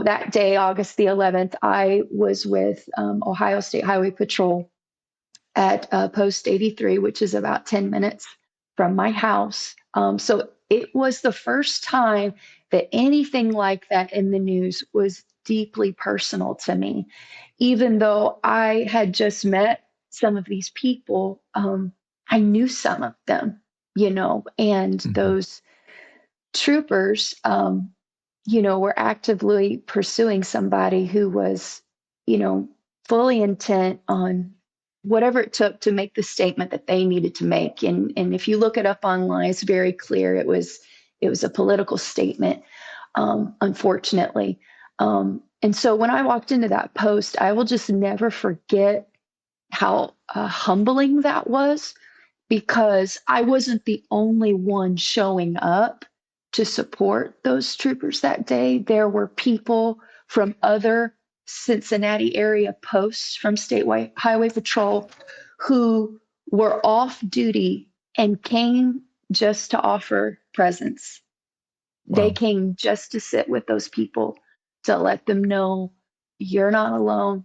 That day, August the 11th, I was with Ohio State Highway Patrol at Post 83, which is about 10 minutes from my house. So it was the first time that anything like that in the news was deeply personal to me. Even though I had just met some of these people, I knew some of them, and Hmm. those troopers, were actively pursuing somebody who was, you know, fully intent on whatever it took to make the statement that they needed to make. And if you look it up online, it's very clear it was a political statement, unfortunately. And so when I walked into that post, I will just never forget how humbling that was, because I wasn't the only one showing up to support those troopers that day. There were people from other Cincinnati area posts from Statewide Highway Patrol who were off duty and came just to offer presence. They Wow. came just to sit with those people, to let them know you're not alone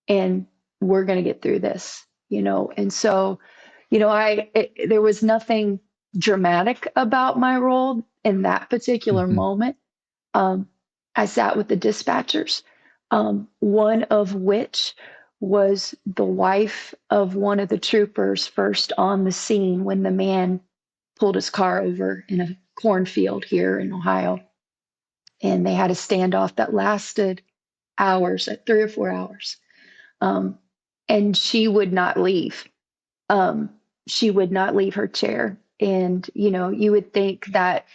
and we're going to get through this. And so, there was nothing dramatic about my role in that particular Hmm. moment. Um, I sat with the dispatchers, one of which was the wife of one of the troopers first on the scene when the man pulled his car over in a cornfield here in Ohio. And they had a standoff that lasted hours, 3 or 4 hours. Um, and she would not leave. Um, she would not leave her chair. And, you would think that,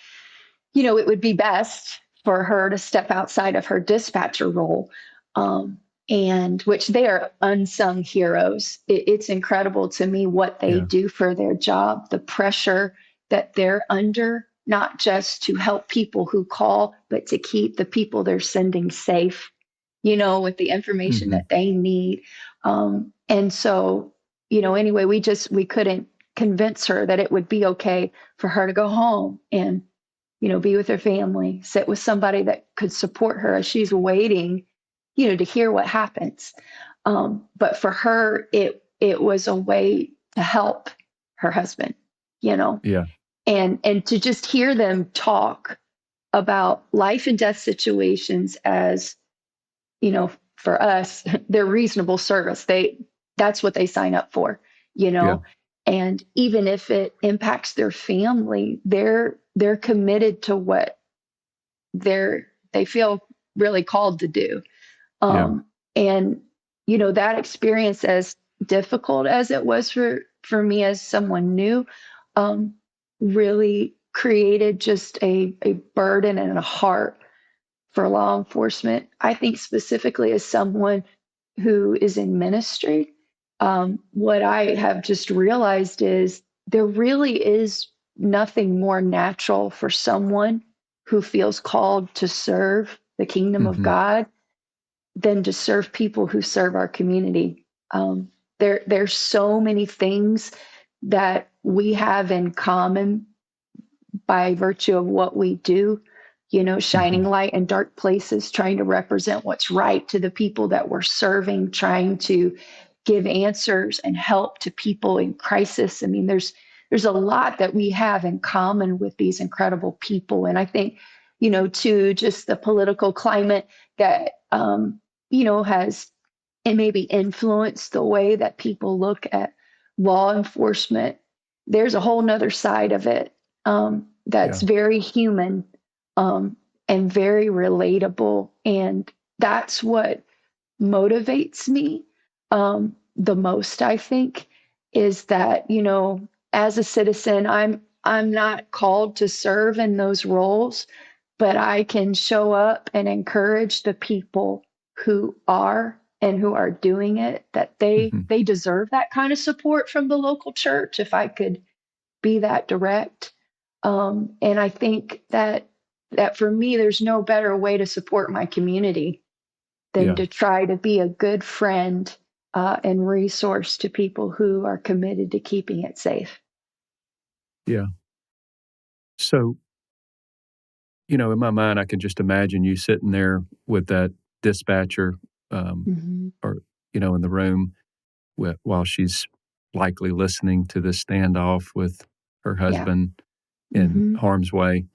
it would be best for her to step outside of her dispatcher role. And which they are unsung heroes. It's incredible to me what they Yeah. do for their job, the pressure that they're under, not just to help people who call, but to keep the people they're sending safe, with the information Hmm. that they need. And so, anyway, we couldn't convince her that it would be okay for her to go home and, be with her family, sit with somebody that could support her as she's waiting, to hear what happens. But for her, it was a way to help her husband, you know, Yeah. and to just hear them talk about life and death situations as, for us, they're reasonable service. That's what they sign up for, you Yeah. know. And even if it impacts their family, they're committed to what they feel really called to do. Yeah. Um, and that experience, as difficult as it was for me as someone new, um, really created just a burden and a heart for law enforcement. I think specifically as someone who is in ministry, what I have just realized is there really is nothing more natural for someone who feels called to serve the kingdom of Hmm. God than to serve people who serve our community. There's so many things that we have in common by virtue of what we do, shining Hmm. light in dark places, trying to represent what's right to the people that we're serving, trying to give answers and help to people in crisis. I mean, there's a lot that we have in common with these incredible people. And I think, to just the political climate that, has and maybe influenced the way that people look at law enforcement. There's a whole nother side of it, that's Yeah. very human, and very relatable. And that's what motivates me, the most, I think, is that, as a citizen, I'm not called to serve in those roles, but I can show up and encourage the people who are and who are doing it, that they Hmm. they deserve that kind of support from the local church, if I could be that direct. And I think that for me, there's no better way to support my community than Yeah. to try to be a good friend, and resource to people who are committed to keeping it safe. Yeah. So in my mind, I can just imagine you sitting there with that dispatcher, Mhm. or, in the room while she's likely listening to this standoff with her Yeah. husband in Mhm. harm's way,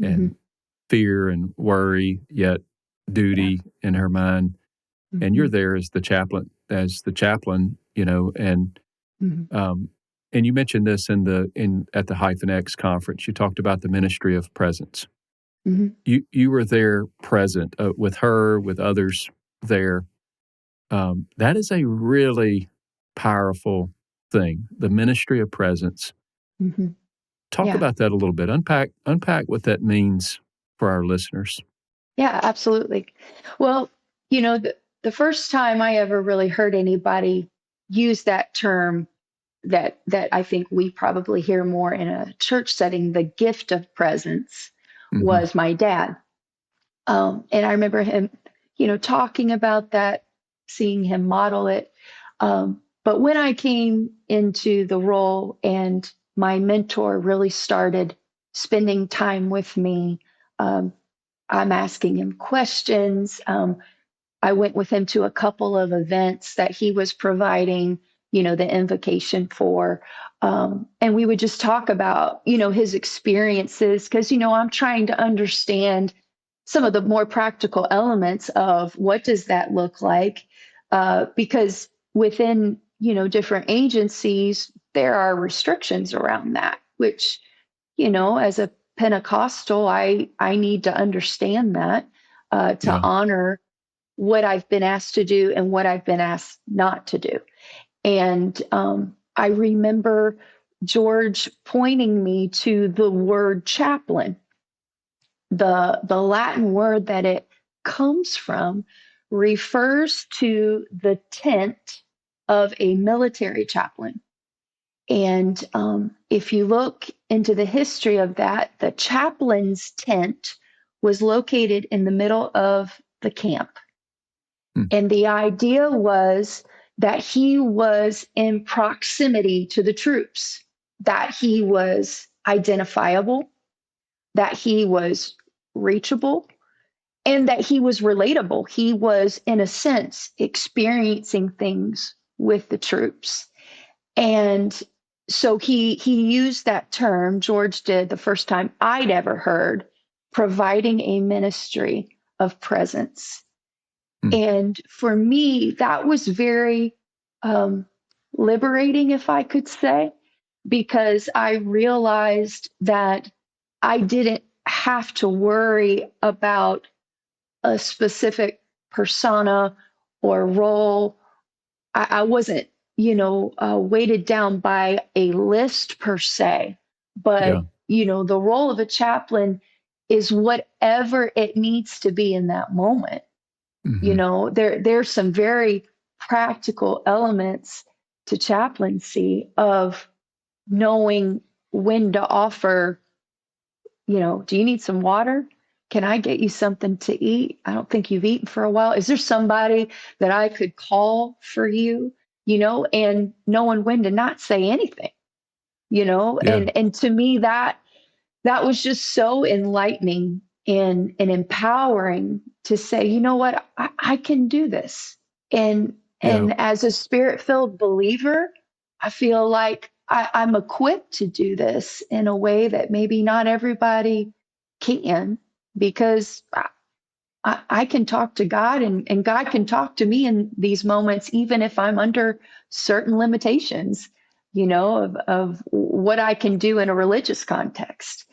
Mhm. and fear and worry, yet Yeah. duty in her mind. And you're Mhm. there as the chaplain, Mhm. um, and you mentioned this at the Hyphen X conference. You talked about the ministry of presence. Mhm. You were there present, with her, with others there. That is a really powerful thing, the ministry of presence. Mhm. Talk Yeah. about that a little bit. Unpack what that means for our listeners. Yeah, absolutely. Well, the first time I ever really heard anybody use that term that I think we probably hear more in a church setting, the gift of presence, Mhm. was my dad. And I remember him, talking about that, seeing him model it. But when I came into the role and my mentor really started spending time with me, um, I'm asking him questions. I went with him to a couple of events that he was providing, the invocation for. And we would just talk about, his experiences, because, I'm trying to understand some of the more practical elements of what does that look like. Because within, different agencies, there are restrictions around that, which, as a Pentecostal, I need to understand that, to Yeah. honor what I've been asked to do and what I've been asked not to do. And I remember George pointing me to the word chaplain, the Latin word that it comes from refers to the tent of a military chaplain. And if you look into the history of that, the chaplain's tent was located in the middle of the camp. Mm. And the idea was that he was in proximity to the troops, that he was identifiable, that he was reachable, and that he was relatable. He was, in a sense, experiencing things with the troops. And so he used that term, George did, the first time I'd ever heard, providing a ministry of presence. Mm. And for me, that was very um, liberating, if I could say, because I realized that I didn't have to worry about a specific persona or role. I wasn't, weighted down by a list per se, Yeah. but, the role of a chaplain is whatever it needs to be in that moment. Mhm. There's some very practical elements to chaplaincy of knowing when to offer, do you need some water? Can I get you something to eat? I don't think you've eaten for a while. Is there somebody that I could call for you? And knowing when to not say anything, Yeah. and to me that was just so enlightening and empowering to say, you know what, I can do this. And Yeah. and as a spirit-filled believer, I feel like I'm equipped to do this in a way that maybe not everybody can, because I can talk to God, and God can talk to me in these moments, even if I'm under certain limitations, of what I can do in a religious context.